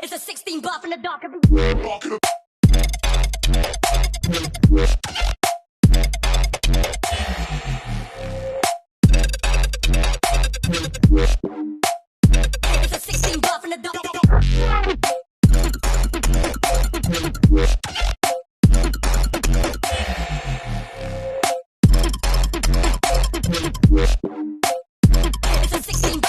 It's a 16 buff in the dark. It's a 16 buff in the dark. It's a 16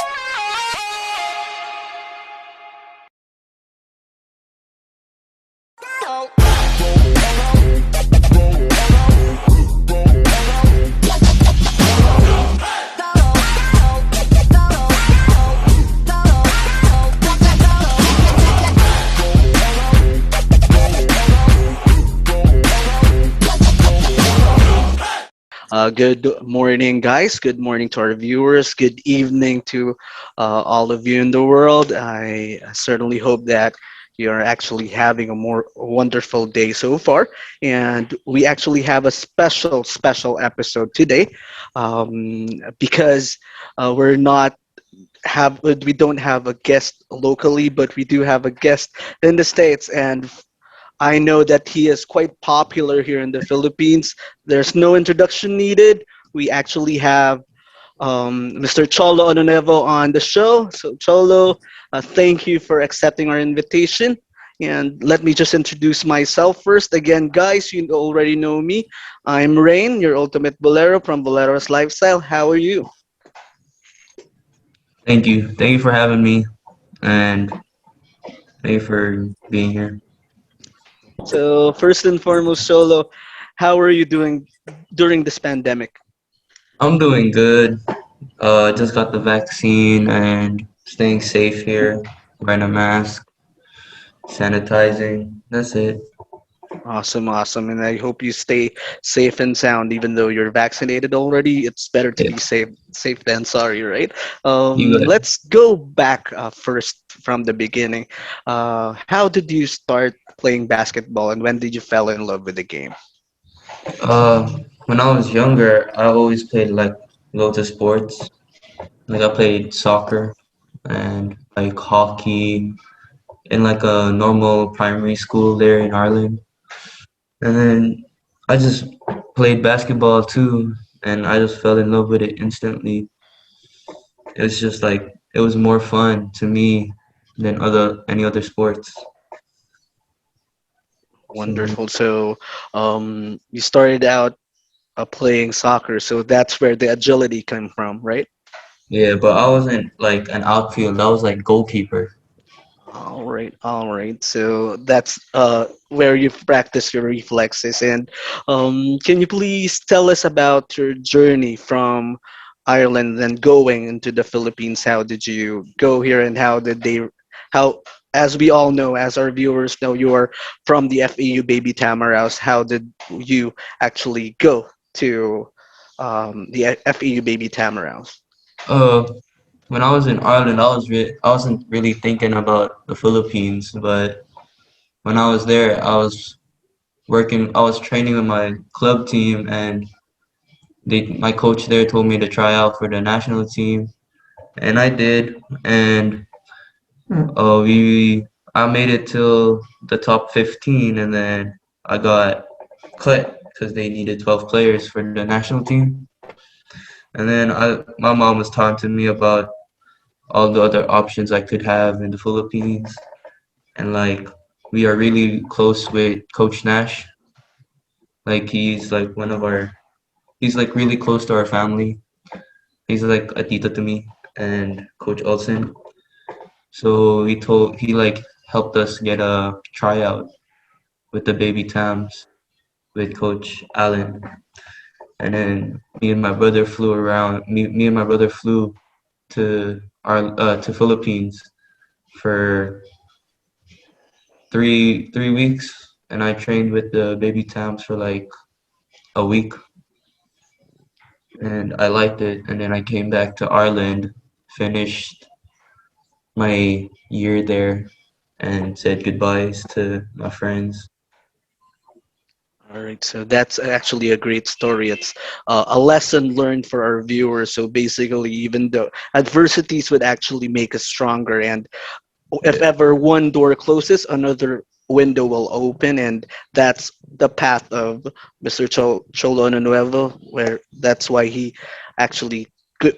Good morning, guys. Good morning to our viewers. Good evening to all of you in the world. I certainly hope that you're actually having a more wonderful day so far. And we actually have a special episode today because we're not have we don't have a guest locally, but we do have a guest in the States, and I know that he is quite popular here in the Philippines. There's no introduction needed. We actually have Mr. Cholo Anonuevo on the show. So, Cholo, thank you for accepting our invitation. And let me just introduce myself first. Again, guys, you already know me. I'm Rain, your ultimate bolero from Bolero's Lifestyle. How are you? Thank you. Thank you for having me, and thank you for being here. So, first and foremost, Cholo, how are you doing during this pandemic? I'm doing good. Just got the vaccine and staying safe here, wearing a mask, sanitizing. That's it. Awesome, awesome. And I hope you stay safe and sound, even though you're vaccinated already. It's better to Yeah, be safe than sorry, right? you good. Let's go back first from the beginning. How did you start playing basketball, and when did you fell in love with the game? When I was younger, I always played like loads of sports. Like I played soccer and like hockey in like a normal primary school there in Ireland. And then I just played basketball too, and I just fell in love with it instantly. It was just like it was more fun to me than other any other sports. So Wonderful. So, you started out playing soccer, so that's where the agility came from, right? yeah, but I wasn't like an outfield. I was like goalkeeper. All right, all right. So that's where you've practiced your reflexes. And can you please tell us about your journey from Ireland and going into the Philippines? How did you go here, and how, as we all know, as our viewers know, you are from the FAU Baby Tamaraos. How did you actually go to the FAU Baby Tamaraos? Uh, when I was in Ireland, I wasn't really thinking about the Philippines, but when I was there, I was training with my club team, and my coach there told me to try out for the national team, and I did, and we I made it till the top 15, and then I got cut because they needed 12 players for the national team. And then my mom was talking to me about all the other options I could have in the Philippines, and like we are really close with Coach Nash. Like he's like really close to our family. He's like a tita to me and Coach Olsen. So he like helped us get a tryout with the baby Tams with Coach Allen. And then me and my brother flew to our to Philippines for 3 weeks, and I trained with the baby Tams for like a week, and I liked it. And then I came back to Ireland, finished my year there, and said goodbyes to my friends. All right, so that's actually a great story. It's a lesson learned for our viewers. So basically, even though adversities would actually make us stronger, and if ever one door closes, another window will open, and that's the path of Mr. Cholo Anonuevo, where that's why he actually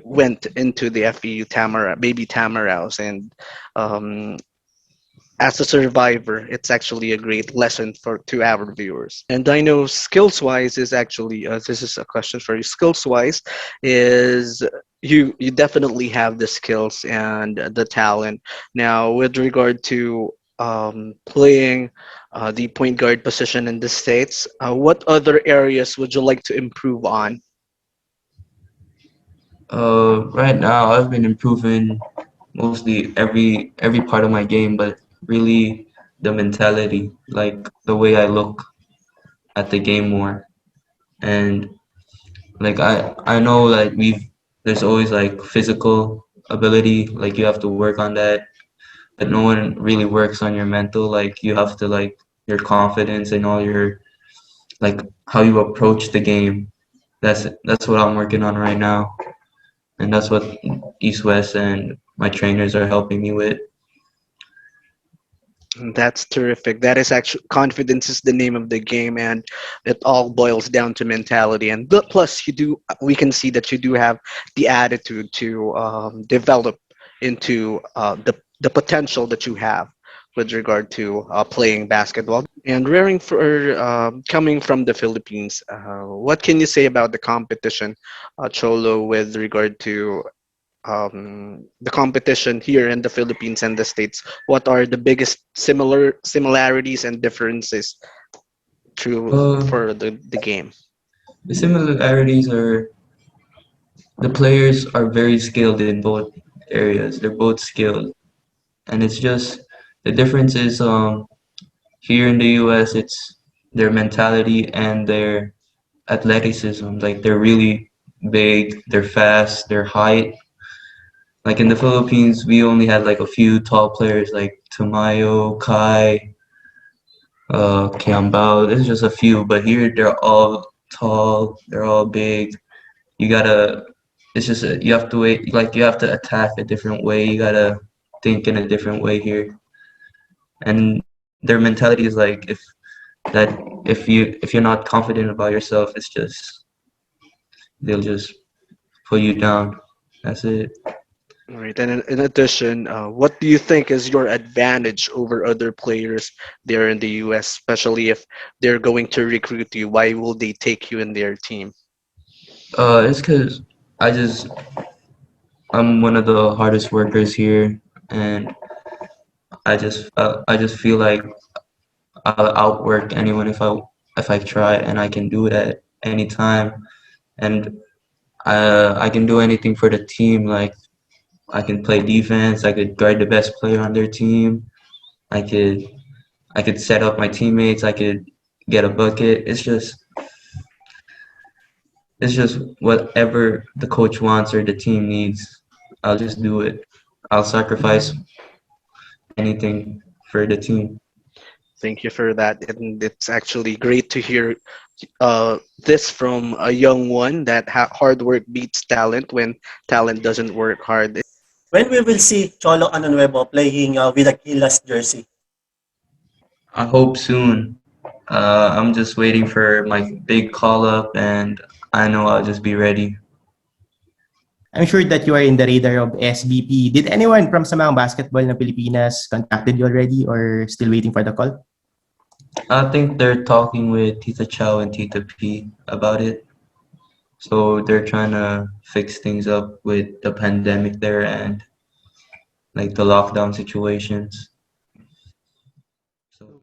went into the FEU Tamara, baby Tamaraos, and um, as a survivor, it's actually a great lesson for to our viewers. And I know skills wise is actually this is a question for you. Skills wise, is you definitely have the skills and the talent. Now, with regard to playing the point guard position in the states, what other areas would you like to improve on? Right now, I've been improving mostly every part of my game, but really the mentality, like the way I look at the game more. And like I know like there's always like physical ability, like you have to work on that, but no one really works on your mental. Like you have to like your confidence and all your like how you approach the game. That's what I'm working on right now, and that's what East West and my trainers are helping me with. That's terrific. That is actually confidence is the name of the game, and it all boils down to mentality. And plus, you do we can see that you do have the attitude to develop into the potential that you have with regard to playing basketball. And rearing for coming from the Philippines, what can you say about the competition, Cholo, with regard to the competition here in the Philippines and the States? What are the biggest similarities and differences through Uh, for the game? the similarities are the players are very skilled in both areas. They're both skilled, and it's just the difference is here in the U.S. it's their mentality and their athleticism. Like they're really big, they're fast, their height. Like in the Philippines, we only had like a few tall players like Tamayo, Kai, Kiambao. There's just a few, but here they're all tall, they're all big. You gotta, it's just you have to wait. Like you have to attack a different way. You gotta think in a different way here, and their mentality is like that if you're not confident about yourself, it's just they'll just put you down. That's it. All right, and in addition, what do you think is your advantage over other players there in the U.S., especially if they're going to recruit you? Why will they take you in their team? It's because I just I'm one of the hardest workers here, and I just feel like I'll outwork anyone if I try, and I can do it at any time, and I can do anything for the team. Like I can play defense, I could guard the best player on their team, I could I could set up my teammates, I could get a bucket. It's just whatever the coach wants or the team needs. I'll just do it. I'll sacrifice anything for the team. Thank you for that, and it's actually great to hear this from a young one that hard work beats talent when talent doesn't work hard. When we will see Cholo Anonuevo playing with a Gilas jersey. I hope soon. I'm just waiting for my big call up, and I know I'll just be ready. I'm sure that you are in the radar of SBP. Did anyone from Samaang Basketball na Pilipinas contacted you already or still waiting for the call? I think they're talking with Tita Chow and Tita P about it. So they're trying to fix things up with the pandemic there and like the lockdown situations. So